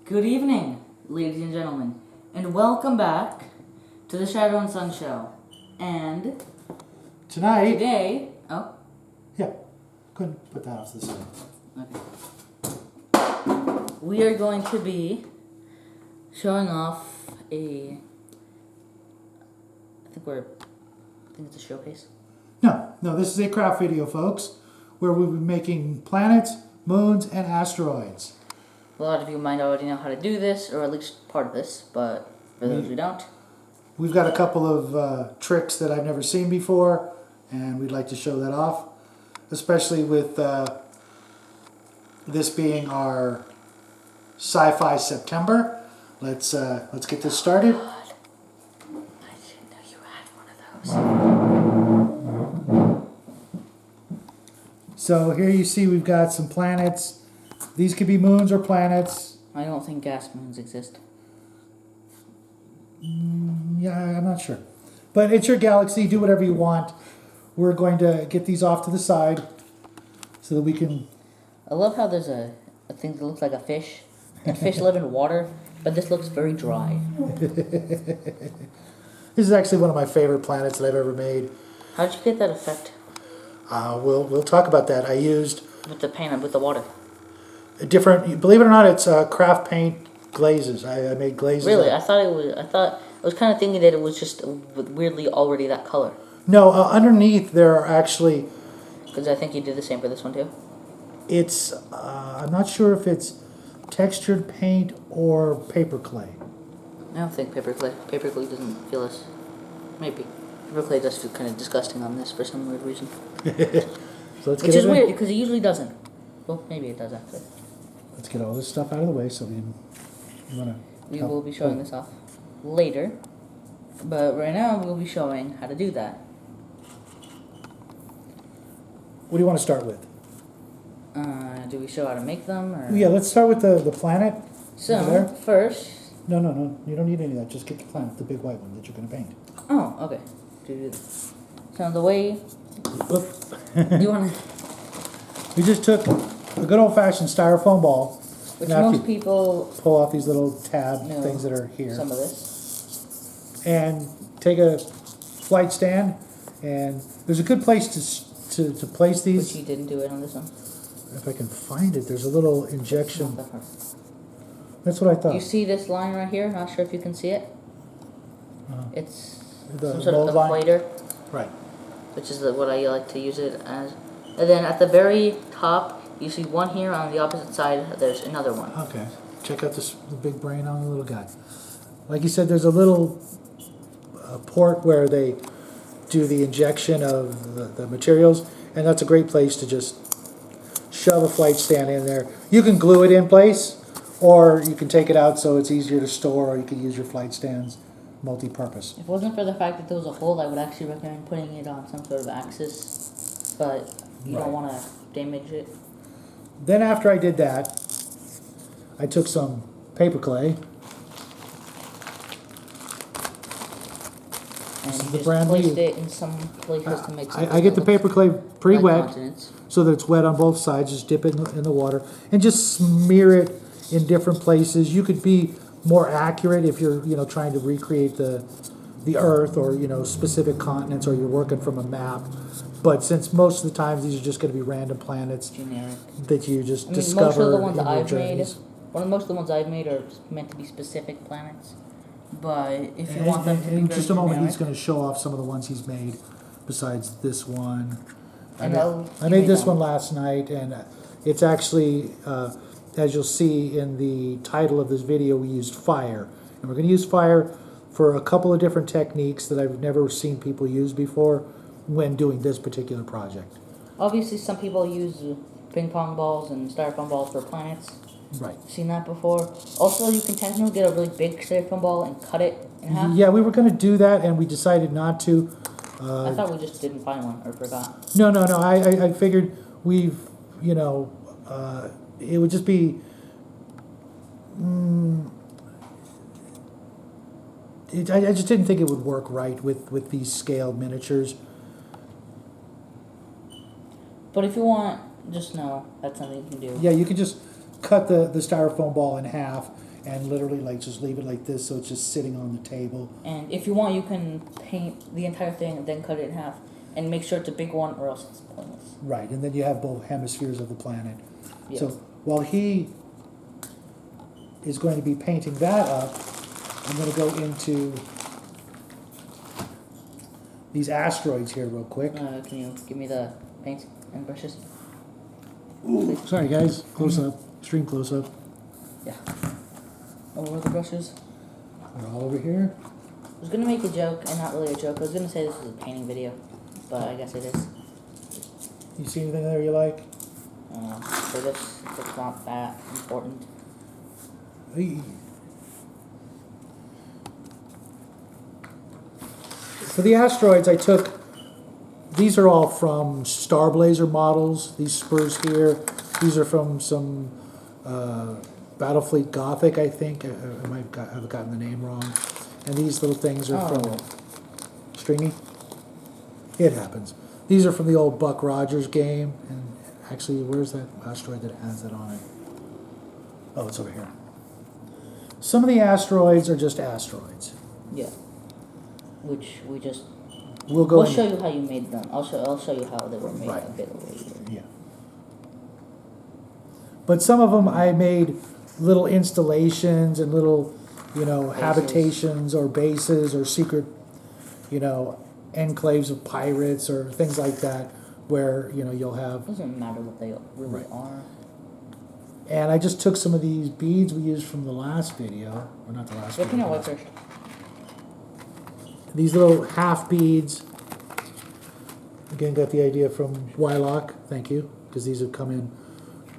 Good evening, ladies and gentlemen, and welcome back to the Shadow and Sun Show. And today, yeah, couldn't put that off to the side. Okay. We are going to be showing off I think it's a showcase. No, this is a craft video, folks, where we'll be making planets, moons, and asteroids. A lot of you might already know how to do this, or at least part of this, but for those who don't, We've got a couple of tricks that I've never seen before, and we'd like to show that off, especially with this being our Sci-Fi September. Let's get this started. I didn't know you had one of those. So here you see we've got some planets. These could be moons or planets. I don't think gas moons exist. Yeah, I'm not sure. But it's your galaxy. Do whatever you want. We're going to get these off to the side so that we can... I love how there's a thing that looks like a fish. And fish live in water, but this looks very dry. This is actually one of my favorite planets that I've ever made. How'd you get that effect? We'll talk about that. I used With the paint, with the water. a different... Believe it or not, it's craft paint glazes. I made glazes. Really? I was kind of thinking that it was just weirdly already that color. No, underneath there are actually... Because I think you did the same for this one too. It's... I'm not sure if it's textured paint or paper clay. I don't think paper clay. Paper clay doesn't feel as... Maybe. Paper clay does feel kind of disgusting on this for some weird reason. So let's Which get is it in. weird, because it usually doesn't. Well, maybe it does actually. Let's get all this stuff out of the way so we will be showing this off later. But right now we'll be showing how to do that. What do you want to start with? Do we show how to make them? Or? Yeah, let's start with the planet. So, over there. first... No. You don't need any of that. Just get the planet, the big white one that you're going to paint. Oh, okay. So the way... you want to... We just took a good old-fashioned styrofoam ball. Which Now most people... Pull off these little tab know things that are here. Some of this. And take a flight stand. And there's a good place to place these. Which you didn't do it on this one. If I can find it, there's a little injection. Not that hard. That's what I thought. You see this line right here? Not sure if you can see it. It's The some sort mold of line? equator, Right. which is what I like to use it as. And then at the very top, you see one here. On the opposite side, there's another one. Okay. Check out the big brain on the little guy. Like you said, there's a little port where they do the injection of the materials, and that's a great place to just shove a flight stand in there. You can glue it in place, or you can take it out so it's easier to store, or you can use your flight stands multi-purpose. If it wasn't for the fact that there was a hole, I would actually recommend putting it on some sort of axis, but you don't want to damage it. Then after I did that, I took some paper clay. And This is you the just brand placed new. it in some places to make something I get the that looks paper clay pretty like wet, continents. so that it's wet on both sides. Just dip it in the water and just smear it in different places. You could be more accurate if you're trying to recreate the Earth or specific continents, or you're working from a map. But since most of the times these are just going to be random planets Generic. that you just discover most of the ones in your I've made, journeys. most of the ones I've made are meant to be specific planets. But if you want them to be In very just a moment, generic, he's going to show off some of the ones he's made. Besides this one, And I made this one last night, and it's actually, as you'll see in the title of this video, we used fire, and we're going to use fire for a couple of different techniques that I've never seen people use before when doing this particular project. Obviously, some people use ping pong balls and styrofoam balls for planets. Right. Seen that before. Also, you can technically get a really big styrofoam ball and cut it in half. Yeah, we were going to do that, and we decided not to. I thought we just didn't find one or forgot. No. I figured we've, it would just be. I just didn't think it would work right with these scaled miniatures. But if you want, just know that's something you can do. Yeah, you can just cut the styrofoam ball in half and literally like just leave it like this so it's just sitting on the table. And if you want, you can paint the entire thing and then cut it in half. And make sure it's a big one or else it's pointless. Right, and then you have both hemispheres of the planet. Yeah. So while he is going to be painting that up, I'm going to go into these asteroids here real quick. Can you give me the paint and brushes? Ooh, sorry guys, close up, extreme close up. Yeah. Oh, where are the brushes? They're all over here. I was gonna make a joke, and not really a joke. I was gonna say this is a painting video, but I guess it is. You see anything there you like? For this, it's not that important. Hey. For the asteroids, I took, these are all from Star Blazer models, these spurs here. These are from some Battlefleet Gothic, I think. I might have gotten the name wrong. And these little things are from Stringy. It happens. These are from the old Buck Rogers game. And actually, where's that asteroid that has that on it? Oh, it's over here. Some of the asteroids are just asteroids. Yeah. Which we just... We'll show you how you made them. I'll show you how they were made Right. a bit later. Yeah. But some of them I made little installations and little, Bases. habitations or bases or secret, enclaves of pirates or things like that where, you'll have... It doesn't matter what they really are. And I just took some of these beads we used from the last video, or not the last Looking video. at white first. These little half beads. Again, got the idea from Wylock, thank you, because these have come in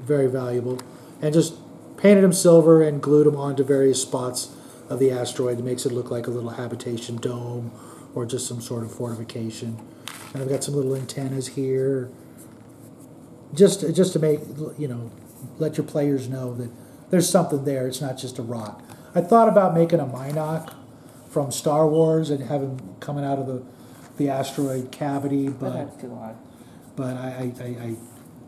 very valuable. And just painted them silver and glued them onto various spots of the asteroid. It makes it look like a little habitation dome or just some sort of fortification. And I've got some little antennas here, just to make, let your players know that there's something there. It's not just a rock. I thought about making a Minoc from Star Wars and have him coming out of the asteroid cavity, but That's too hard. But I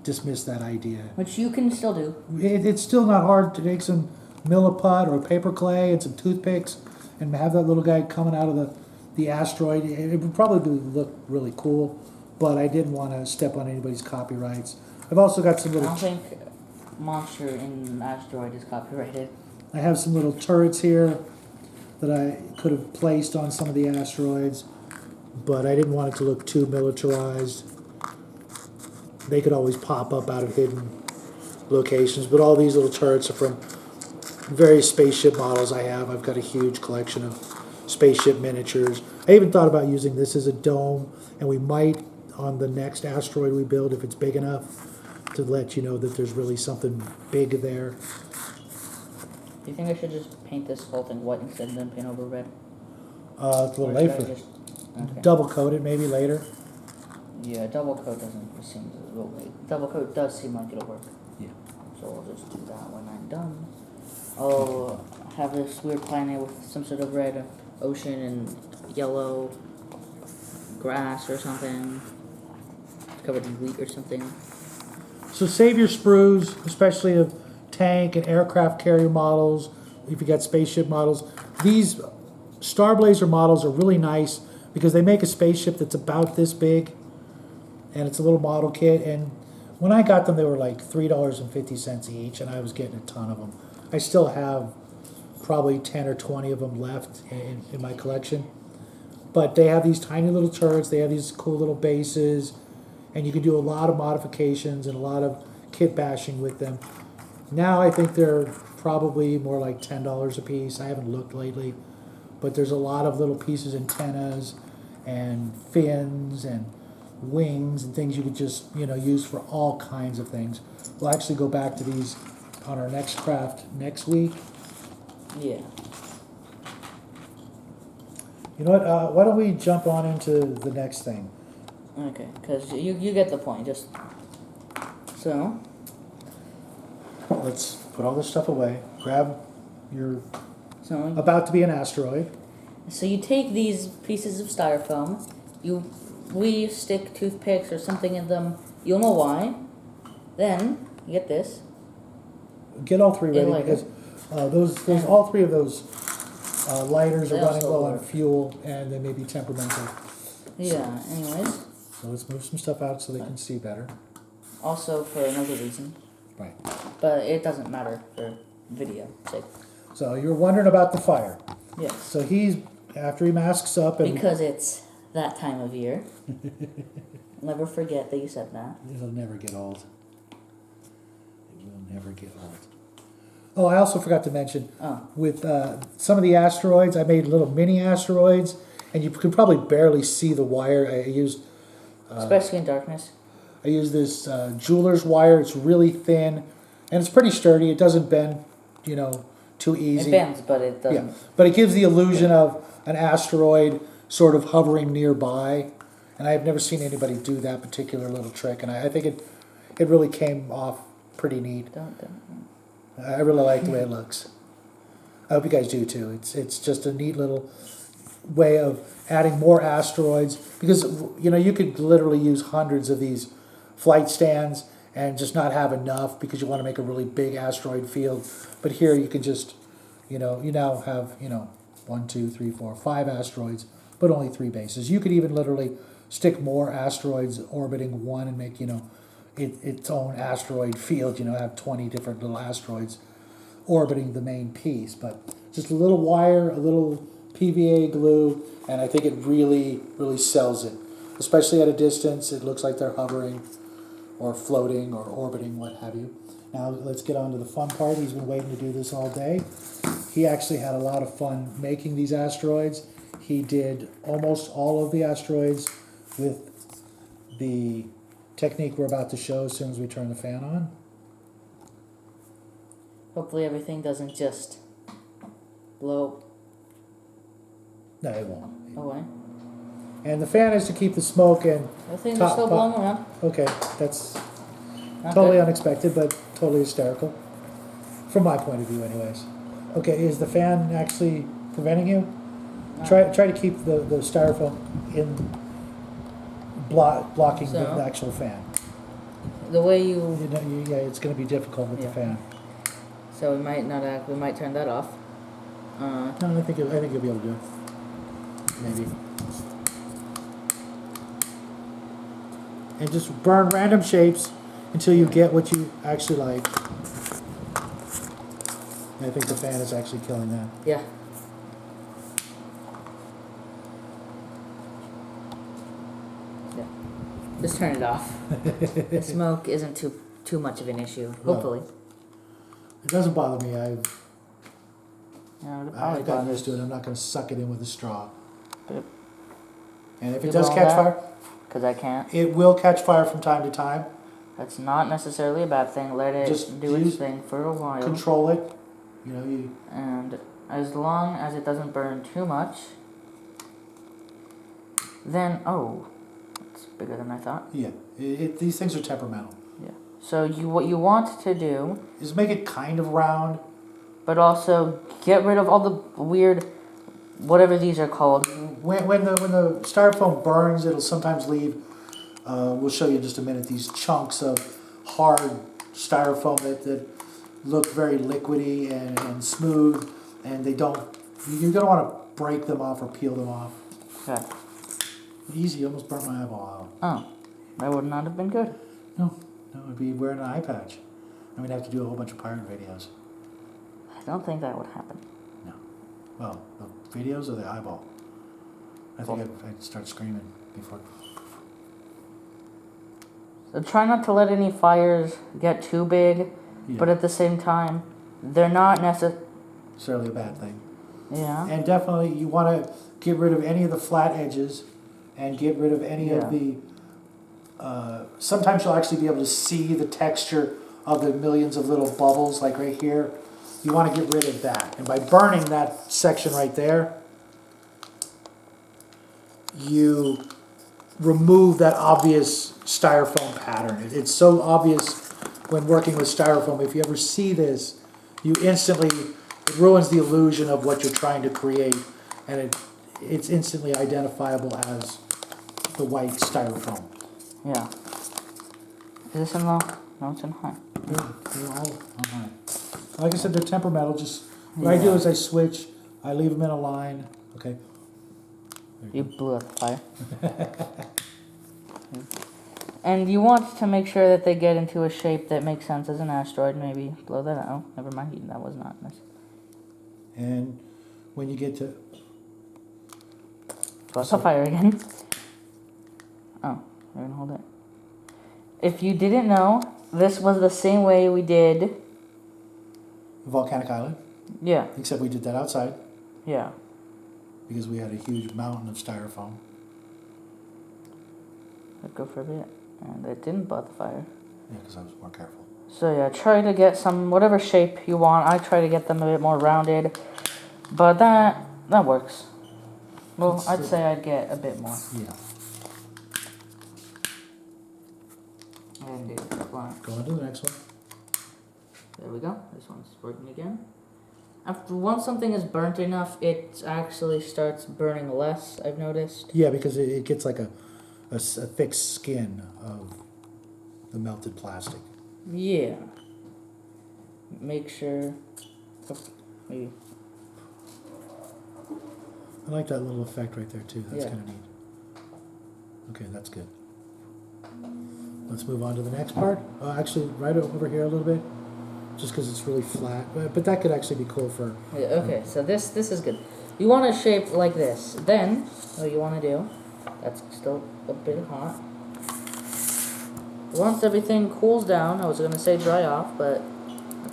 dismissed that idea. Which you can still do. It's still not hard to take some milliput or paper clay and some toothpicks and have that little guy coming out of the asteroid. It would probably look really cool, but I didn't want to step on anybody's copyrights. I've also got some I little... don't think Monster in Asteroid is copyrighted. I have some little turrets here that I could have placed on some of the asteroids, but I didn't want it to look too militarized. They could always pop up out of hidden locations, but all these little turrets are from various spaceship models I have. I've got a huge collection of spaceship miniatures. I even thought about using this as a dome, and we might, on the next asteroid we build, if it's big enough, to let you know that there's really something big there. Do you think I should just paint this whole thing white instead and then paint over red? It's a little Or late should for I just... Okay. double coat it maybe later. Yeah, double coat doesn't seem a little late. Double coat does seem like it'll work. Yeah. So I'll just do that when I'm done. I'll have this weird planet with some sort of red ocean and yellow grass or something. Covered in wheat or something. So save your sprues, especially of tank and aircraft carrier models. If you got spaceship models, these Star Blazer models are really nice because they make a spaceship that's about this big, and it's a little model kit. And when I got them, they were like $3.50 each, and I was getting a ton of them. I still have probably 10 or 20 of them left in my collection. But they have these tiny little turrets. They have these cool little bases, and you can do a lot of modifications and a lot of kit bashing with them. Now I think they're probably more like $10 a piece. I haven't looked lately, but there's a lot of little pieces, antennas and fins and wings and things you could just use for all kinds of things. We'll actually go back to these on our next craft next week. Yeah. You know what? Why don't we jump on into the next thing? Okay, because you get the point. Just so. Let's put all this stuff away. Grab your So. about to be an asteroid. So you take these pieces of styrofoam, we stick toothpicks or something in them. You'll know why. Then you get this. Get all three ready Later. because All three of those lighters are They running also low on work. fuel, and they may be temperamental. Yeah, anyways. So let's move some stuff out so they can see better. Also for another reason. Right. But it doesn't matter for video sake. So you're wondering about the fire. Yes. So after he masks up and... Because it's that time of year. Never forget that you said that. It'll never get old. It will never get old. Oh, I also forgot to mention, with some of the asteroids, I made little mini asteroids, and you could probably barely see the wire. I used... Especially in darkness. I use this jeweler's wire. It's really thin, and it's pretty sturdy. It doesn't bend, too easy. It bends, but it doesn't. Yeah, but it gives the illusion of an asteroid sort of hovering nearby, and I've never seen anybody do that particular little trick, and I think it really came off pretty neat. Don't. I really like the way it looks. I hope you guys do too. It's just a neat little way of adding more asteroids, because you could literally use hundreds of these flight stands and just not have enough because you want to make a really big asteroid field. But here you can just, you now have 1, 2, 3, 4, 5 asteroids, but only 3 bases. You could even literally stick more asteroids orbiting one and make its own asteroid field. Have 20 different little asteroids orbiting the main piece. But just a little wire, a little PVA glue, and I think it really, really sells it. Especially at a distance, it looks like they're hovering or floating or orbiting, what have you. Now let's get on to the fun part. He's been waiting to do this all day. He actually had a lot of fun making these asteroids. He did almost all of the asteroids with the technique we're about to show as soon as we turn the fan on. Hopefully everything doesn't just blow No, it won't. away. And the fan is to keep the smoke and... The things are still blowing around. Okay, that's Not totally good. unexpected, but totally hysterical. From my point of view, anyways. Okay, is the fan actually preventing you? No. Try to keep the styrofoam in blocking the So? actual fan. The way you... Yeah, it's going to be difficult with the Yeah. fan. So we might not we might turn that off. No, I think you'll be able to do it. Maybe. And just burn random shapes until you get what you actually like. And I think the fan is actually killing that. Yeah. Yeah. Just turn it off. The smoke isn't too much of an issue. Hopefully. It doesn't bother me. I've Probably gotten used to it. I'm not going to suck it in with a straw. But And if it You does know catch that? fire, because I can't. it will catch fire from time to time. That's not necessarily a bad thing. Let it Just do its use- thing for a while. Control it. You And as long as it doesn't burn too much, then, oh, it's bigger than I thought. yeah. These things are temperamental. Yeah. So what you want to do, Is make it kind of round. but also get rid of all the weird, whatever these are called. When the styrofoam burns, it'll sometimes leave. We'll show you in just a minute these chunks of hard styrofoam that look very liquidy and smooth, and they don't. You're gonna want to break them off or peel them off. Okay. Easy, almost burnt my eyeball out. Oh, that would not have been good. No, I'd be wearing an eye patch. And we'd have to do a whole bunch of pirate videos. I don't think that would happen. No. Well, the videos or the eyeball? I think I'd start screaming before. So try not to let any fires get too big, Yeah, but at the same time, they're not necessarily. necessarily a bad thing. Yeah. And definitely you want to get rid of any of the flat edges and get rid of any of the... sometimes you'll actually be able to see the texture of the millions of little bubbles, like right here. You want to get rid of that. And by burning that section right there, you remove that obvious styrofoam pattern. It's so obvious when working with styrofoam. If you ever see this, you instantly... It ruins the illusion of what you're trying to create, and it's instantly identifiable as the white styrofoam. Yeah. Is this in low? No, it's in high. They're all on high. Like I said, they're temperamental. Just what I do is I switch. I leave them in a line. Okay. You blew out the fire. And you want to make sure that they get into a shape that makes sense as an asteroid. Maybe blow that out. Never mind. That was not nice. And when you get to Blow out the fire again. Oh, we're gonna hold it. If you didn't know, this was the same way we did. Volcanic Island, Yeah. except we did that outside Yeah. because we had a huge mountain of styrofoam. Let go for a bit. And it didn't blow out the fire. Yeah, because I was more careful. So yeah, try to get some, whatever shape you want. I try to get them a bit more rounded. But that works. Well, I'd say I'd get a bit more. Yeah. And do it flat. Go on to the next one. There we go. This one's working again. After once something is burnt enough, it actually starts burning less, I've noticed. Yeah, because it gets like a thick skin of the melted plastic. Yeah. Make sure. Maybe. I like that little effect right there too. That's Yeah. kind of neat. Okay, that's good. Let's move on to the next part. Actually, right over here a little bit, just because it's really flat. But that could actually be cool for. Yeah, okay, so this is good. You want a shape like this. Then, what you want to do, that's still a bit hot. Once everything cools down, I was going to say dry off, but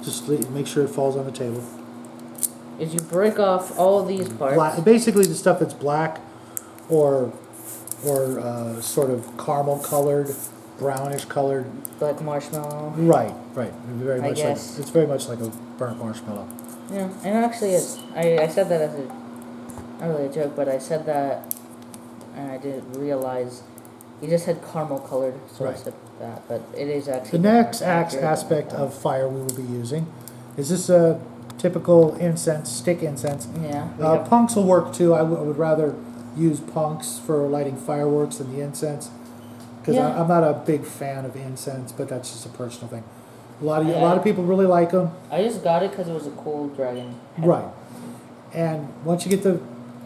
Just make sure it falls on the table. is you break off all of these parts. Black, basically, the stuff that's black or sort of caramel colored, brownish colored. Like marshmallow. Right. Very I much guess. like it's very much like a burnt marshmallow. Yeah, and it actually is. I said that as a, not really a joke, but I said that, and I didn't realize, you just said caramel colored, so I Right. said that, but it is The actually. next accurate. aspect of fire we will be using is this a typical incense, stick incense. Yeah. we have- Punks will work too. I would rather use punks for lighting fireworks than the incense because Yeah. I'm not a big fan of incense, but that's just a personal thing. A lot of people really like them. I just got it because it was a cool dragon. head. Right. And once you get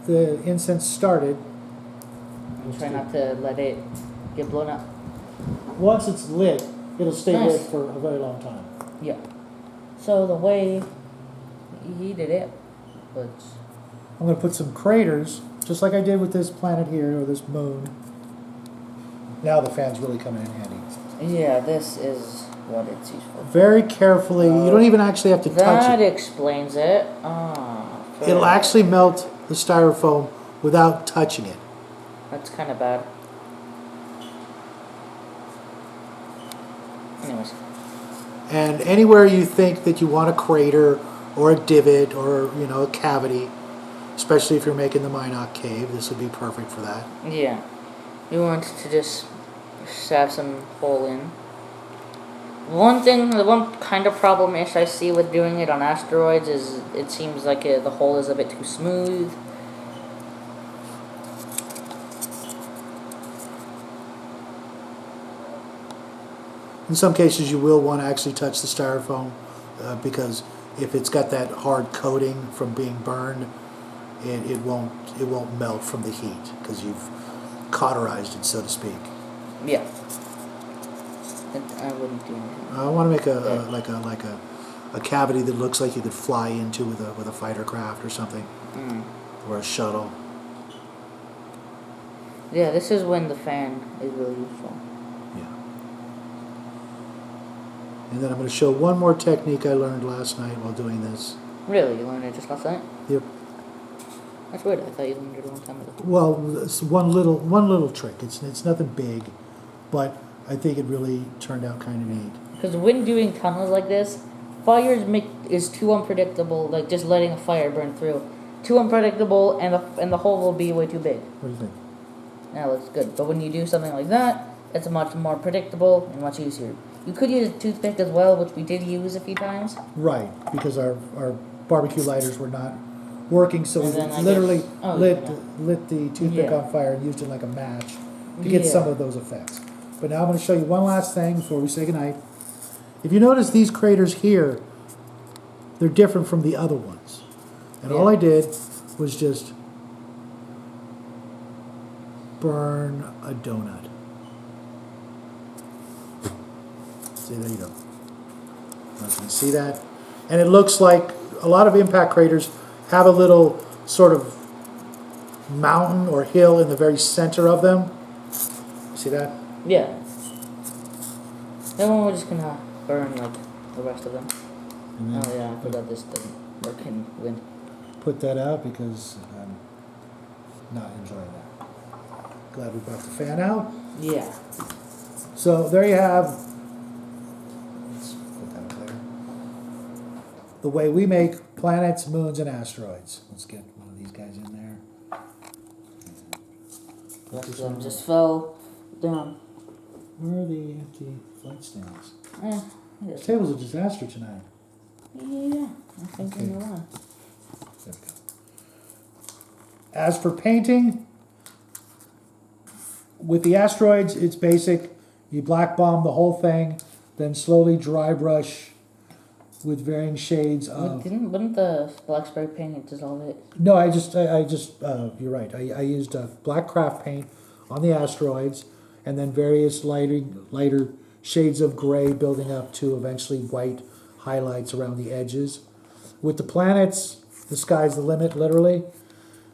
the incense started, Try not to let it get blown up. once it's lit, it'll stay Nice. lit for a very long time. Yeah. So the way he did it was. I'm going to put some craters, just like I did with this planet here, or this moon. Now the fan's really coming in handy. Yeah, this is what it's used for. Very carefully, you don't even actually have to touch That it. explains it. Ah. It'll actually melt the styrofoam without touching it. That's kind of bad. Anyways. And anywhere you think that you want a crater or a divot or a cavity, especially if you're making the Minoc cave, this would be perfect for that. Yeah. You want to just have some hole in. The one kind of problem-ish I see with doing it on asteroids is it seems like the hole is a bit too smooth. In some cases, you will want to actually touch the styrofoam because if it's got that hard coating from being burned, it won't melt from the heat because you've cauterized it, so to speak. Yeah. I wouldn't do anything. I want to make a cavity that looks like you could fly into with a fighter craft or something, or a shuttle. Yeah, this is when the fan is really useful. Yeah. And then I'm going to show one more technique I learned last night while doing this. Really? You learned it just last night? Yep. That's weird. I thought you learned it a long time ago. Well, it's one little trick. It's nothing big, but I think it really turned out kind of neat. Because when doing tunnels like this, fires is too unpredictable. Like just letting a fire burn through, too unpredictable, and the hole will be way too big. What do you think? That looks good. But when you do something like that, it's much more predictable and much easier. You could use a toothpick as well, which we did use a few times. Right, because our barbecue lighters were not working, so we And then I literally guess- oh, lit the toothpick Yeah. on fire and used it like a match to get some of those effects. But now I'm going to show you one last thing before we say goodnight. If you notice these craters here, they're different from the other ones. And all Yeah. I did was just burn a donut. See, there you go. You can see that? And it looks like a lot of impact craters have a little sort of mountain or hill in the very center of them. See that? Yeah. Then we're just gonna burn like the rest of them. And then Oh yeah, I forgot this doesn't work in wind. put that out because I'm not enjoying that. Glad we brought the fan out. Yeah. So there you have, let's put that up there, the way we make planets, moons, and asteroids. Let's get one of these guys in there. The rest of them just fell down. Where are the empty flight stands? Eh, This table's a disaster tonight. yeah, I think Okay. you're right. There we go. As for painting, with the asteroids, it's basic. You black bomb the whole thing, then slowly dry brush with varying shades of. Wouldn't the black spray paint dissolve it? No, I just, you're right. I used black craft paint on the asteroids, and then various lighter shades of gray building up to eventually white highlights around the edges. With the planets, the sky's the limit, literally.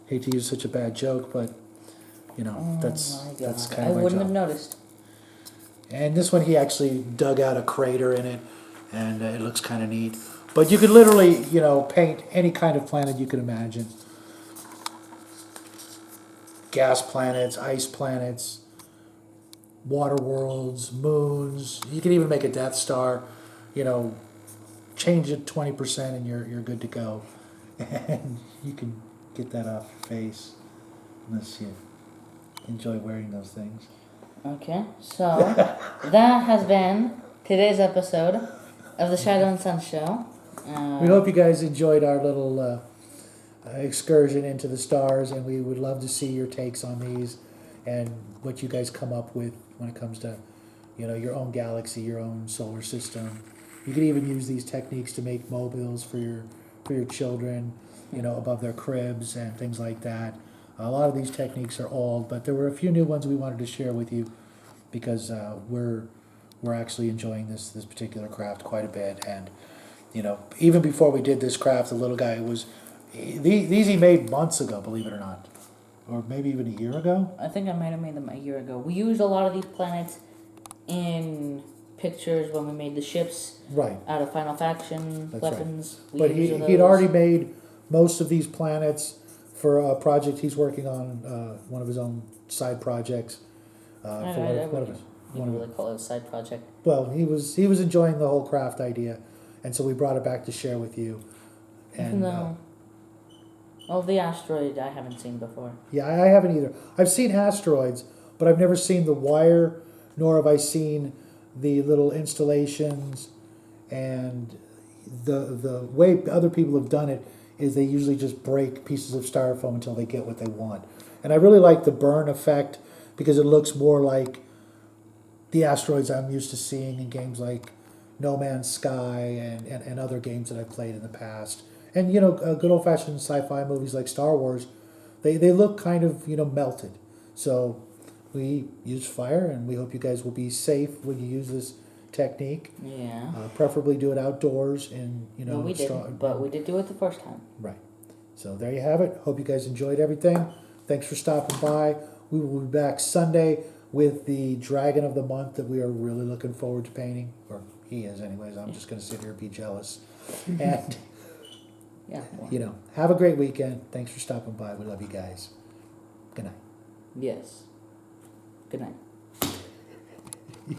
Hate to use such a bad joke, but you know, that's My God. kind of my I wouldn't job. have noticed. And this one, he actually dug out a crater in it, and it looks kind of neat. But you could literally, you know, paint any kind of planet you could imagine. Gas planets, ice planets, water worlds, moons. You can even make a Death Star, you know, change it 20% and you're good to go. And you can get that off your face unless you enjoy wearing those things. Okay, so that has been today's episode of the Shadow and Sun Show. We hope you guys enjoyed our little excursion into the stars, and we would love to see your takes on these and what you guys come up with when it comes to, you know, your own galaxy, your own solar system. You could even use these techniques to make mobiles for your children, you know, above their cribs and things like that. A lot of these techniques are old, but there were a few new ones we wanted to share with you because we're actually enjoying this particular craft quite a bit. And you know, even before we did this craft, the little guy these he made months ago, believe it or not, or maybe even a year ago. I think I might have made them a year ago. We used a lot of these planets in pictures when we made the ships Right. out of Final Faction That's weapons. right. But used he'd those. already made most of these planets for a project he's working on, one of his own side projects. For I one of his. wouldn't one of really call it a side project. Well, he was enjoying the whole craft idea, and so we brought it back to share with you. Even though, the asteroid I haven't seen before. Yeah, I haven't either. I've seen asteroids, but I've never seen the wire, nor have I seen the little installations. And the way other people have done it is they usually just break pieces of styrofoam until they get what they want. And I really like the burn effect because it looks more like the asteroids I'm used to seeing in games like No Man's Sky and other games that I've played in the past. And, you know, good old-fashioned sci-fi movies like Star Wars, they look kind of, you know, melted. So we use fire, and we hope you guys will be safe when you use this technique. Yeah. Preferably do it outdoors in, you know, No, we didn't, but we did do it the first time. Right. So there you have it. Hope you guys enjoyed everything. Thanks for stopping by. We will be back Sunday with the Dragon of the Month that we are really looking forward to painting. Or he is anyways. I'm just going to sit here and be jealous. And, Yeah. Well, you know, have a great weekend. Thanks for stopping by. We love you guys. Good night. yes. Good night.